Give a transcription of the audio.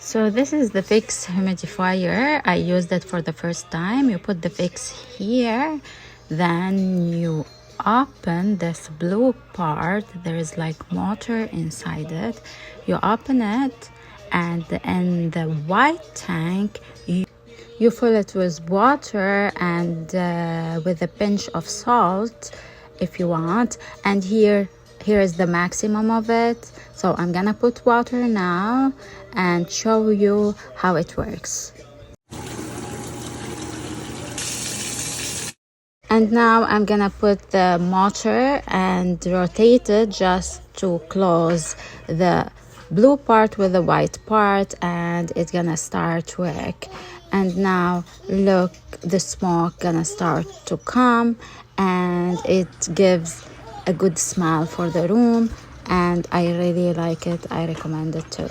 So this is the Vicks humidifier. I used it for the first time. You put the Vicks here, then you open this blue part. There is like motor inside it. You open it, and in the white tank you fill it with water and with a pinch of salt if you want. And here is the maximum of it. So I'm gonna put water now and show you how it works. And now I'm gonna put the motor and rotate it just to close the blue part with the white part, and it's gonna start work. And now look, the smoke gonna start to come, and it gives a good smell for the room, and I really like it. I recommend it too.